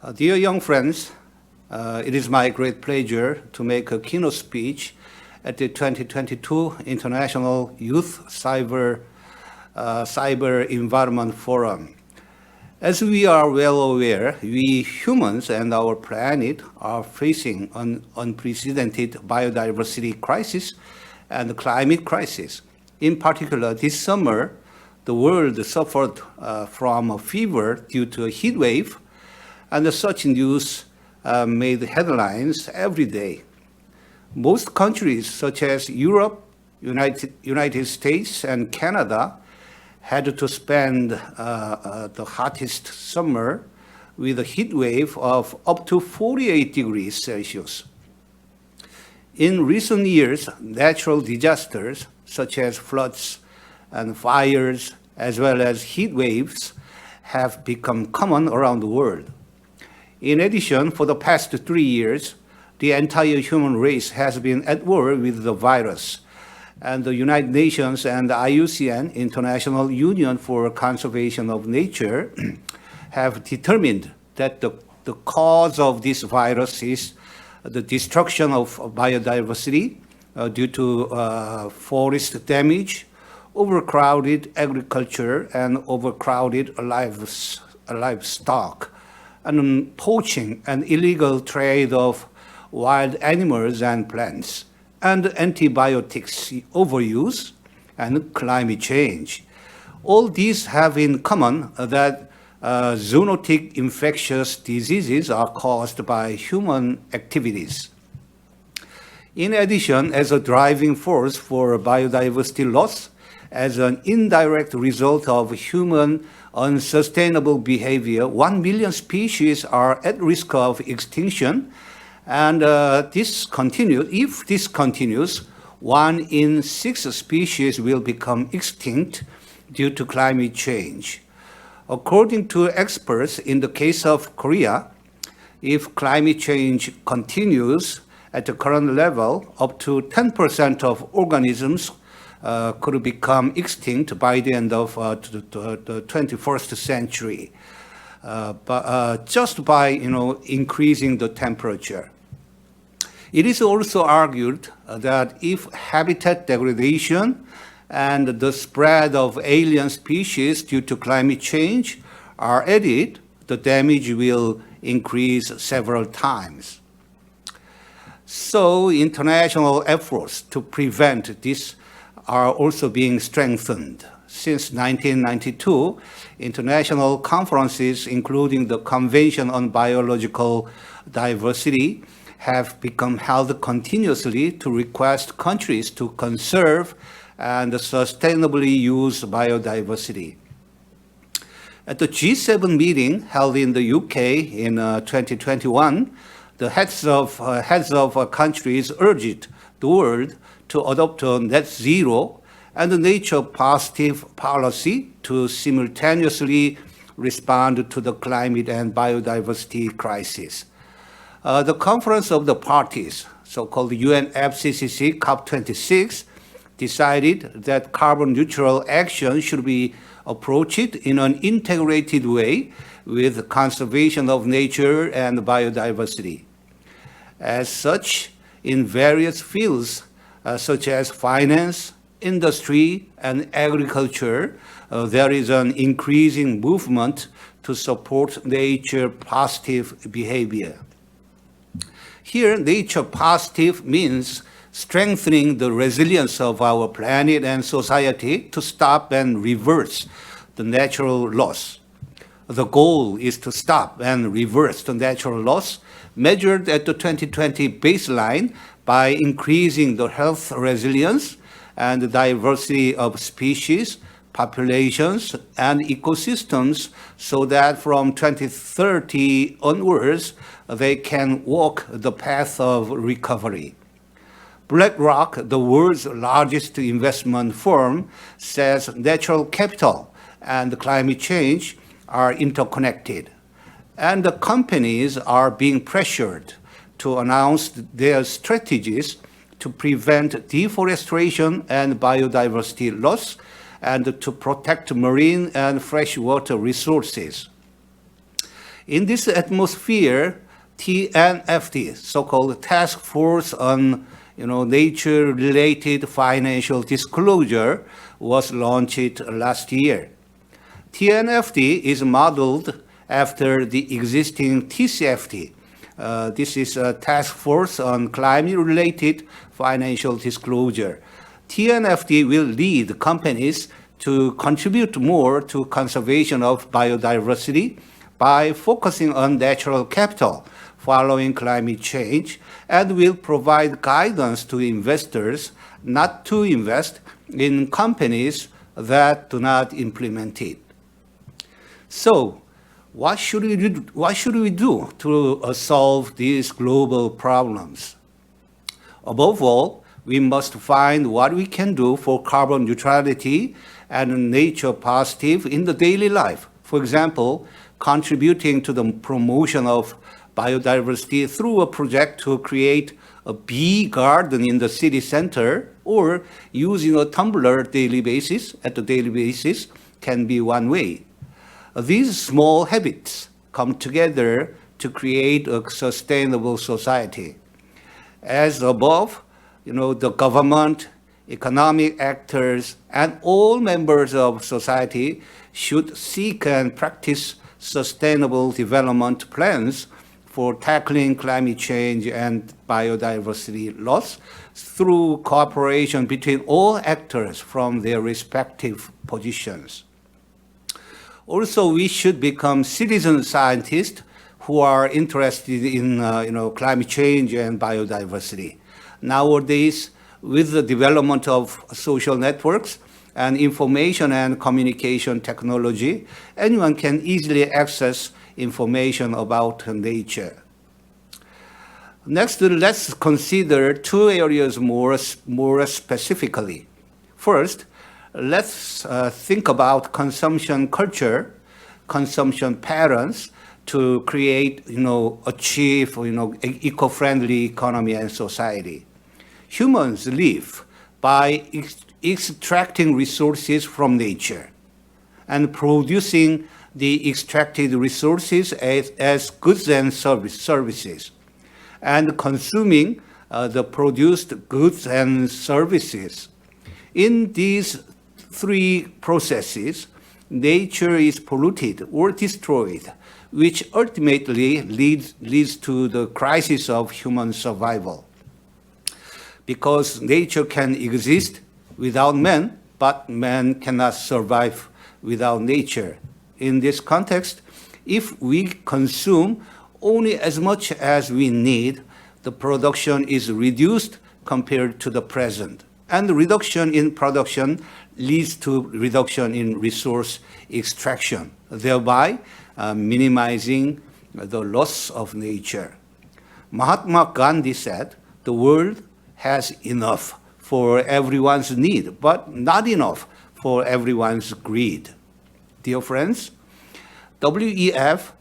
Dear young friends, it is my great pleasure to make a keynote speech at the 2022 International Youth Cyber Environment Forum. As we are well aware, we humans and our planet are facing an unprecedented biodiversity crisis and climate crisis. In particular, this summer, the world suffered from a fever due to a heat wave, and such news made headlines every day. Most countries, such as Europe, United States, and Canada, had to spend the hottest summer with a heat wave of up to 48 degrees Celsius. In recent years, natural disasters such as floods and fires, as well as heat waves, have become common around the world. In addition, for the past 3 years, the entire human race has been at war with the virus, and the United Nations and the IUCN, International Union for Conservation of Nature, have determined that the cause of this virus is the destruction of biodiversity due to forest damage, overcrowded agriculture, and overcrowded livestock, and poaching and illegal trade of wild animals and plants, and antibiotics overuse, and climate change. All these have in common that zoonotic infectious diseases are caused by human activities. In addition, as a driving force for biodiversity loss, as an indirect result of human unsustainable behavior, 1 million species are at risk of extinction, and if this continues, 1 in 6 species will become extinct due to climate change. According to experts, in the case of Korea, if climate change continues at the current level, up to 10% of organisms could become extinct by the end of the 21st century, just by increasing the temperature. It is also argued that if habitat degradation and the spread of alien species due to climate change are added, the damage will increase several times. So international efforts to prevent this are also being strengthened. Since 1992, international conferences, including the Convention on Biological Diversity, have become held continuously to request countries to conserve and sustainably use biodiversity. At the G7 meeting held in the UK in 2021, the heads of countries urged the world to adopt a net zero and a nature positive policy to simultaneously respond to the climate and biodiversity crisis. The Conference of the Parties, so-called UNFCCC COP26, decided that carbon neutral action should be approached in an integrated way with conservation of nature and biodiversity. As such, in various fields, such as finance, industry, and agriculture, there is an increasing movement to support nature positive behavior. Here, nature positive means strengthening the resilience of our planet and society to stop and reverse the natural loss. The goal is to stop and reverse the natural loss measured at the 2020 baseline by increasing the health resilience and the diversity of species, populations, and ecosystems so that from 2030 onwards, they can walk the path of recovery. BlackRock, the world's largest investment firm, says natural capital and climate change are interconnected, and the companies are being pressured to announce their strategies to prevent deforestation and biodiversity loss and to protect marine and freshwater resources. In this atmosphere, TNFD, so-called Task Force on Nature-Related Financial Disclosure, was launched last year. TNFD is modeled after the existing TCFD. This is a task force on climate-related financial disclosure. TNFD will lead companies to contribute more to conservation of biodiversity by focusing on natural capital following climate change, and will provide guidance to investors not to invest in companies that do not implement it. So, what should we do to solve these global problems? Above all, we must find what we can do for carbon neutrality and nature positive in the daily life. For example, contributing to the promotion of biodiversity through a project to create a bee garden in the city center, or using a tumbler at the daily basis can be one way. These small habits come together to create a sustainable society. As above, the government, economic actors, and all members of society should seek and practice sustainable development plans for tackling climate change and biodiversity loss through cooperation between all actors from their respective positions. Also, we should become citizen scientists who are interested in climate change and biodiversity. Nowadays, with the development of social networks and information and communication technology, anyone can easily access information about nature. Next, let's consider two areas more specifically. First, let's think about consumption culture, consumption patterns to achieve eco-friendly economy and society. Humans live by extracting resources from nature and producing the extracted resources as goods and services, and consuming the produced goods and services. In these three processes, nature is polluted or destroyed, which ultimately leads to the crisis of human survival. Because nature can exist without man, but man cannot survive without nature. In this context, if we consume only as much as we need, the production is reduced compared to the present. And the reduction in production leads to reduction in resource extraction, thereby minimizing the loss of nature. Mahatma Gandhi said, "The world has enough for everyone's need, but not enough for everyone's greed." Dear friends, WEF,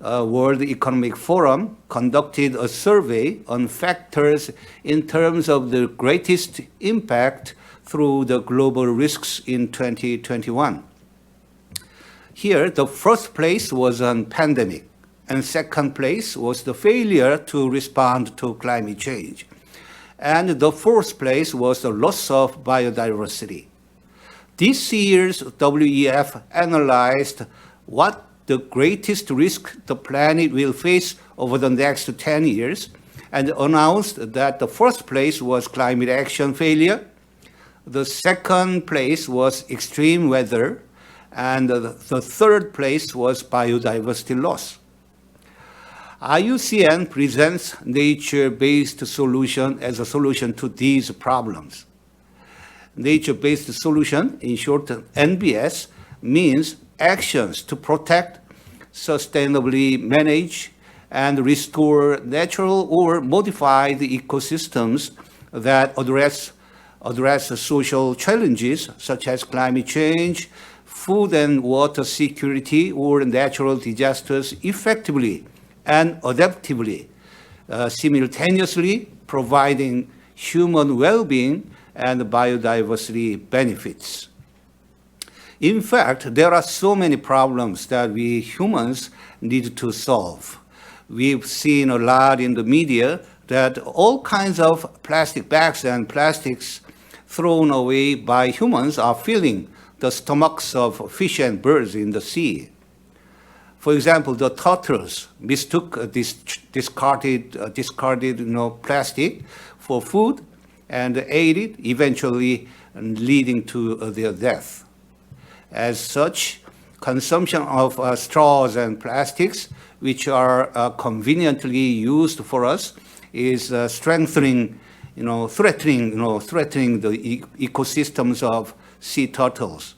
World Economic Forum, conducted a survey on factors in terms of the greatest impact through the global risks in 2021. Here, the first place was on pandemic, and second place was the failure to respond to climate change. And the fourth place was the loss of biodiversity. This year's WEF analyzed what the greatest risk the planet will face over the next 10 years, and announced that the first place was climate action failure, the second place was extreme weather, and the third place was biodiversity loss. IUCN presents nature-based solution as a solution to these problems. Nature-based solution, in short NBS, means actions to protect, sustainably manage, and restore natural or modified ecosystems that address social challenges such as climate change, food and water security, or natural disasters effectively and adaptively, simultaneously providing human well-being and biodiversity benefits. In fact, there are so many problems that we humans need to solve. We've seen a lot in the media that all kinds of plastic bags and plastics thrown away by humans are filling the stomachs of fish and birds in the sea. For example, the turtles mistook this discarded plastic for food and ate it, eventually leading to their death. As such, consumption of straws and plastics, which are conveniently used for us, is threatening the ecosystems of sea turtles.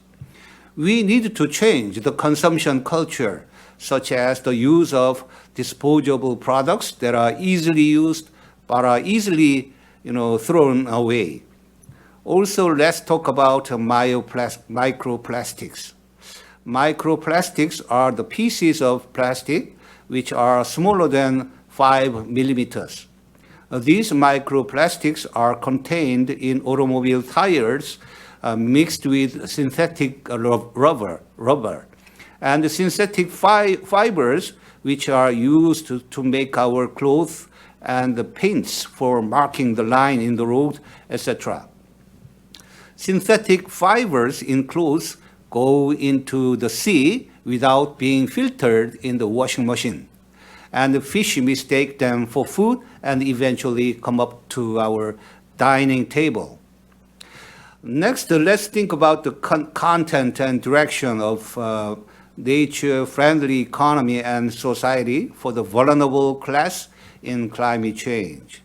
We need to change the consumption culture, such as the use of disposable products that are easily used but are easily thrown away. Also, let's talk about microplastics. Microplastics are the pieces of plastic which are smaller than 5 millimeters. These microplastics are contained in automobile tires mixed with synthetic rubber. And the synthetic fibers, which are used to make our clothes and the paints for marking the line in the road, etc. Synthetic fibers in clothes go into the sea without being filtered in the washing machine. And the fish mistake them for food and eventually come up to our dining table. Next, let's think about the content and direction of nature-friendly economy and society for the vulnerable class in climate change.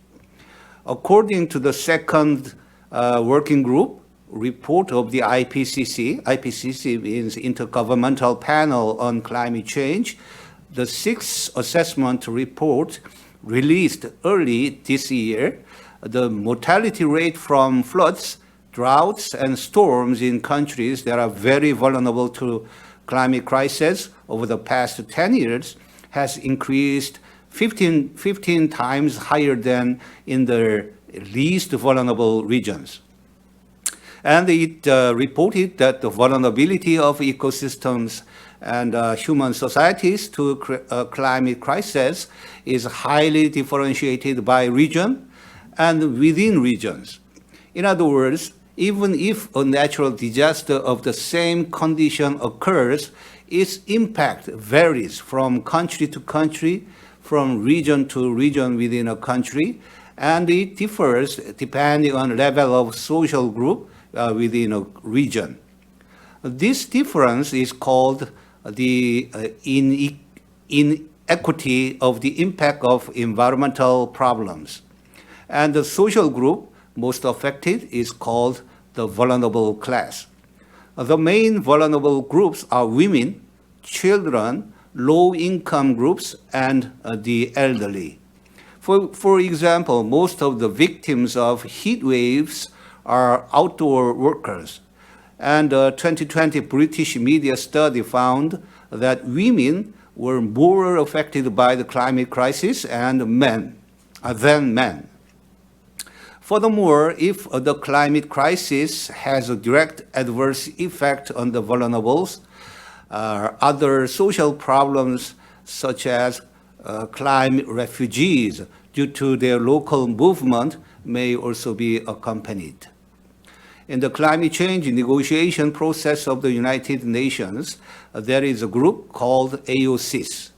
According to the second working group report of the IPCC means Intergovernmental Panel on Climate Change, the sixth assessment report released early this year, the mortality rate from floods, droughts, and storms in countries that are very vulnerable to climate crisis over the past 10 years has increased 15 times higher than in the least vulnerable regions. And it reported that the vulnerability of ecosystems and human societies to climate crisis is highly differentiated by region and within regions. In other words, even if a natural disaster of the same condition occurs, its impact varies from country to country, from region to region within a country, and it differs depending on level of social group within a region. This difference is called the inequity of the impact of environmental problems. And the social group most affected is called the vulnerable class. The main vulnerable groups are women, children, low-income groups, and the elderly. For example, most of the victims of heat waves are outdoor workers. And a 2020 British media study found that women were more affected by the climate crisis than men. Furthermore, if the climate crisis has a direct adverse effect on the vulnerables, other social problems such as climate refugees due to their local movement may also be accompanied. In the climate change negotiation process of the United Nations, there is a group called AOCs.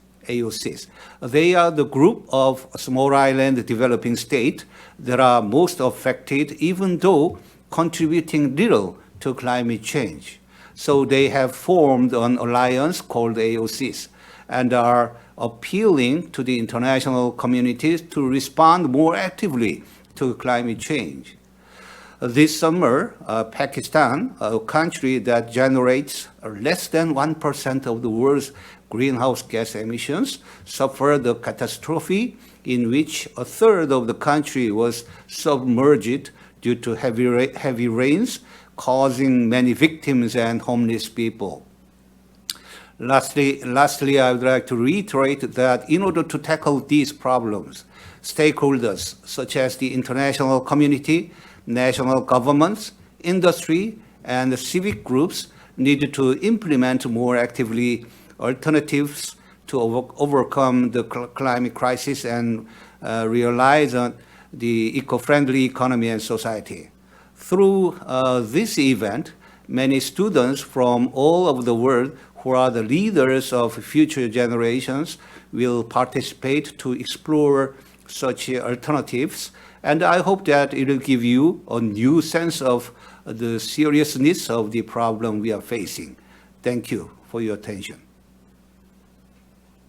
They are the group of small island developing states that are most affected, even though contributing little to climate change. So they have formed an alliance called AOCs and are appealing to the international communities to respond more actively to climate change. This summer, Pakistan, a country that generates less than 1% of the world's greenhouse gas emissions, suffered a catastrophe in which a third of the country was submerged due to heavy rains, causing many victims and homeless people. Lastly, I would like to reiterate that in order to tackle these problems, stakeholders such as the international community, national governments, industry, and civic groups need to implement more actively alternatives to overcome the climate crisis and realize the eco-friendly economy and society. Through this event, many students from all over the world who are the leaders of future generations will participate to explore such alternatives. And I hope that it will give you a new sense of the seriousness of the problem we are facing. Thank you for your attention.